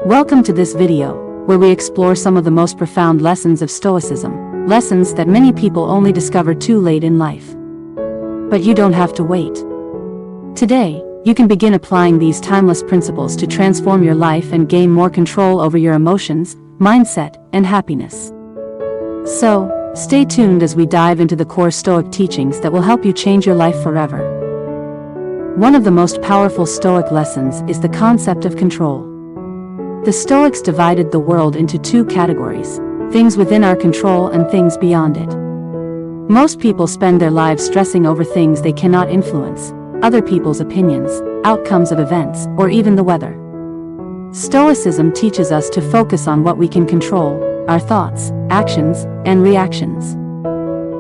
Welcome to this video, where we explore some of the most profound lessons of Stoicism, lessons that many people only discover too late in life. But you don't have to wait. Today, you can begin applying these timeless principles to transform your life and gain more control over your emotions, mindset, and happiness. So, stay tuned as we dive into the core Stoic teachings that will help you change your life forever. One of the most powerful Stoic lessons is the concept of control. The Stoics divided the world into two categories: things within our control and things beyond it. Most people spend their lives stressing over things they cannot influence, other people's opinions, outcomes of events, or even the weather. Stoicism teaches us to focus on what we can control: our thoughts, actions, and reactions.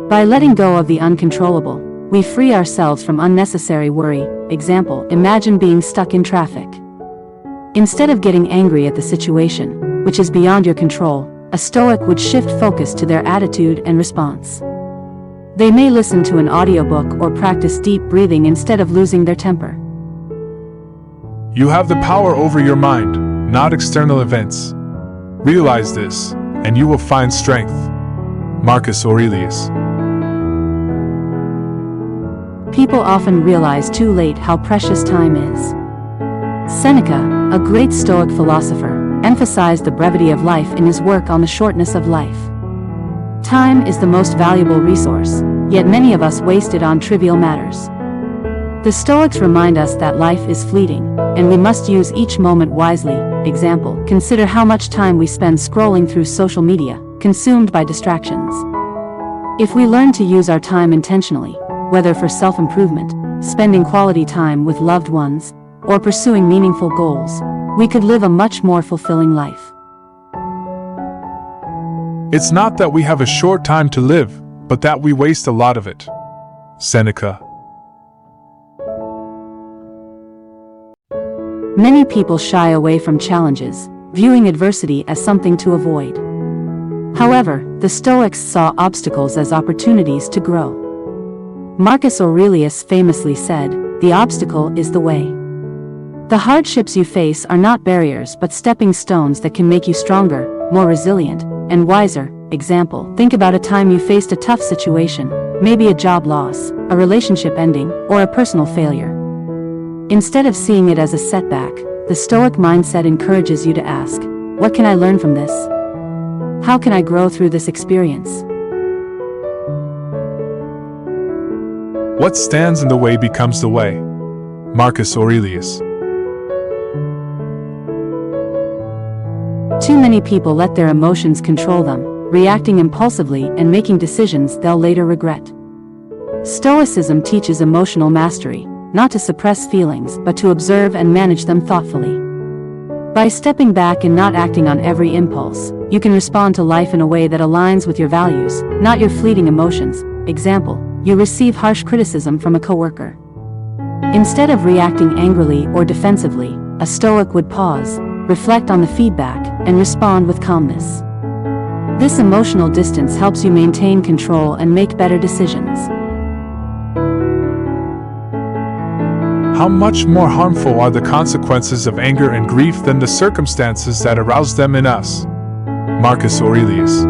By letting go of the uncontrollable, we free ourselves from unnecessary worry. Example, imagine being stuck in traffic. Instead of getting angry at the situation, which is beyond your control, a Stoic would shift focus to their attitude and response. They may listen to an audiobook or practice deep breathing instead of losing their temper. You have the power over your mind, not external events. Realize this, and you will find strength. Marcus Aurelius. People often realize too late how precious time is. Seneca, a great Stoic philosopher, emphasized the brevity of life in his work on the shortness of life. Time is the most valuable resource, yet many of us waste it on trivial matters. The Stoics remind us that life is fleeting, and we must use each moment wisely. Example, consider how much time we spend scrolling through social media, consumed by distractions. If we learn to use our time intentionally, whether for self-improvement, spending quality time with loved ones, or pursuing meaningful goals, we could live a much more fulfilling life. It's not that we have a short time to live, but that we waste a lot of it. Seneca. Many people shy away from challenges, viewing adversity as something to avoid. However, the Stoics saw obstacles as opportunities to grow. Marcus Aurelius famously said, "The obstacle is the way." The hardships you face are not barriers but stepping stones that can make you stronger, more resilient, and wiser. Example, think about a time you faced a tough situation, maybe a job loss, a relationship ending, or a personal failure. Instead of seeing it as a setback, the Stoic mindset encourages you to ask, what can I learn from this? How can I grow through this experience? What stands in the way becomes the way. Marcus Aurelius. Too many people let their emotions control them, reacting impulsively and making decisions they'll later regret. Stoicism teaches emotional mastery, not to suppress feelings but to observe and manage them thoughtfully. By stepping back and not acting on every impulse, you can respond to life in a way that aligns with your values, not your fleeting emotions. Example, you receive harsh criticism from a coworker. Instead of reacting angrily or defensively, a Stoic would pause, reflect on the feedback, and respond with calmness. This emotional distance helps you maintain control and make better decisions. How much more harmful are the consequences of anger and grief than the circumstances that arouse them in us? Marcus Aurelius.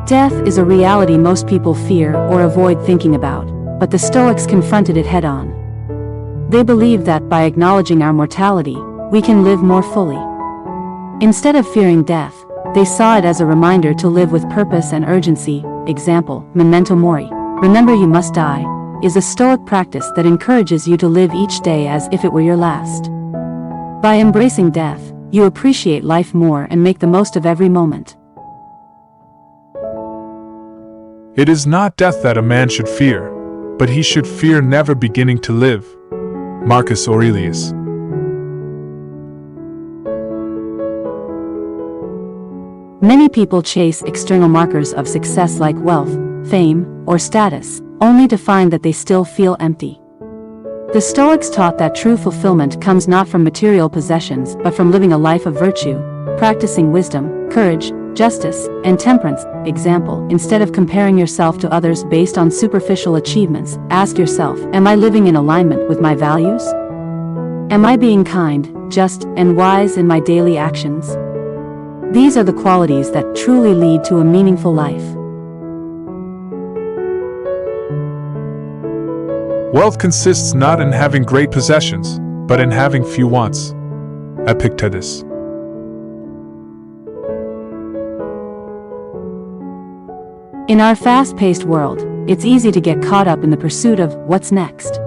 Death is a reality most people fear or avoid thinking about, but the Stoics confronted it head-on. They believed that by acknowledging our mortality, we can live more fully. Instead of fearing death, they saw it as a reminder to live with purpose and urgency. Example, memento mori, remember you must die, is a Stoic practice that encourages you to live each day as if it were your last. By embracing death, you appreciate life more and make the most of every moment. It is not death that a man should fear, but he should fear never beginning to live. Marcus Aurelius. Many people chase external markers of success like wealth, fame, or status, only to find that they still feel empty. The Stoics taught that true fulfillment comes not from material possessions but from living a life of virtue, practicing wisdom, courage, justice, and temperance. Example, instead of comparing yourself to others based on superficial achievements, ask yourself, am I living in alignment with my values? Am I being kind, just, and wise in my daily actions? These are the qualities that truly lead to a meaningful life. Wealth consists not in having great possessions, but in having few wants. Epictetus. In our fast-paced world, it's easy to get caught up in the pursuit of what's next.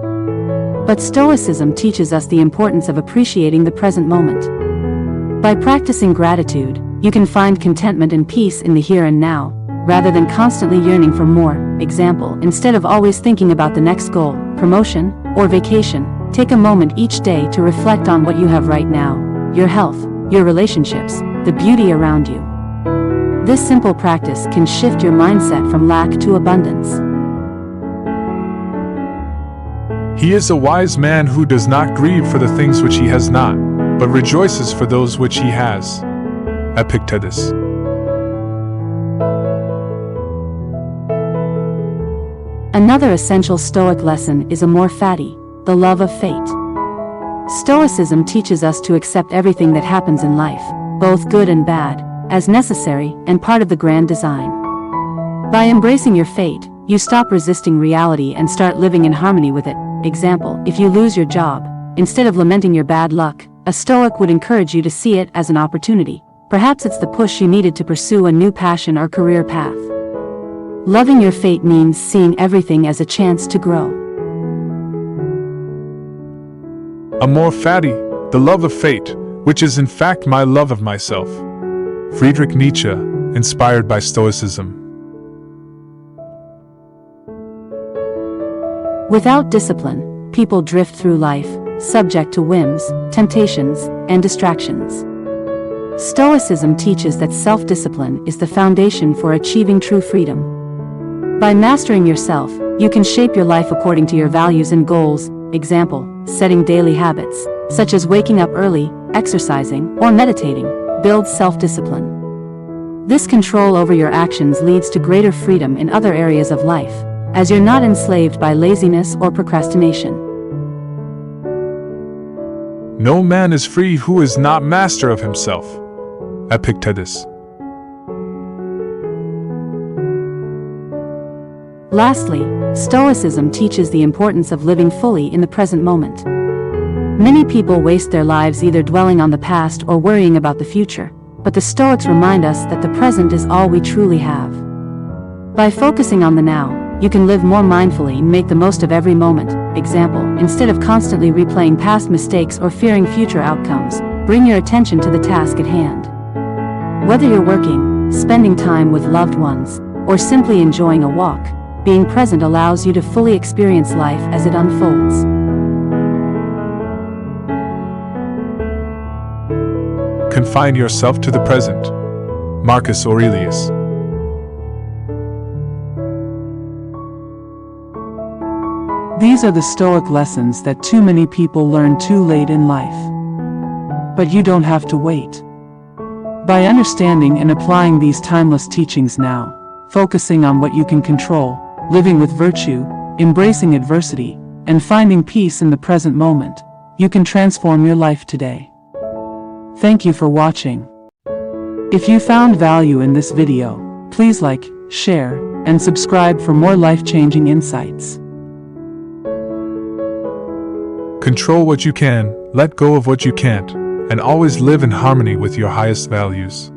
But Stoicism teaches us the importance of appreciating the present moment. By practicing gratitude, you can find contentment and peace in the here and now, rather than constantly yearning for more. Example, instead of always thinking about the next goal, promotion, or vacation, take a moment each day to reflect on what you have right now, your health, your relationships, the beauty around you. This simple practice can shift your mindset from lack to abundance. He is a wise man who does not grieve for the things which he has not, but rejoices for those which he has. Epictetus. Another essential Stoic lesson is amor fati, the love of fate. Stoicism teaches us to accept everything that happens in life, both good and bad, as necessary and part of the grand design. By embracing your fate, you stop resisting reality and start living in harmony with it. Example, if you lose your job, instead of lamenting your bad luck, a Stoic would encourage you to see it as an opportunity. Perhaps it's the push you needed to pursue a new passion or career path. Loving your fate means seeing everything as a chance to grow. Amor fati, the love of fate, which is in fact my love of myself. Friedrich Nietzsche, inspired by Stoicism. Without discipline, people drift through life, subject to whims, temptations, and distractions. Stoicism teaches that self-discipline is the foundation for achieving true freedom. By mastering yourself, you can shape your life according to your values and goals. Example, setting daily habits, such as waking up early, exercising, or meditating, builds self-discipline. This control over your actions leads to greater freedom in other areas of life, as you're not enslaved by laziness or procrastination. No man is free who is not master of himself. Epictetus. Lastly, Stoicism teaches the importance of living fully in the present moment. Many people waste their lives either dwelling on the past or worrying about the future, but the Stoics remind us that the present is all we truly have. By focusing on the now, you can live more mindfully and make the most of every moment. Example, instead of constantly replaying past mistakes or fearing future outcomes, bring your attention to the task at hand. Whether you're working, spending time with loved ones, or simply enjoying a walk, being present allows you to fully experience life as it unfolds. Confine yourself to the present. Marcus Aurelius. These are the Stoic lessons that too many people learn too late in life. But you don't have to wait. By understanding and applying these timeless teachings now, focusing on what you can control, living with virtue, embracing adversity, and finding peace in the present moment, you can transform your life today. Thank you for watching. If you found value in this video, please like, share, and subscribe for more life-changing insights. Control what you can, let go of what you can't, and always live in harmony with your highest values.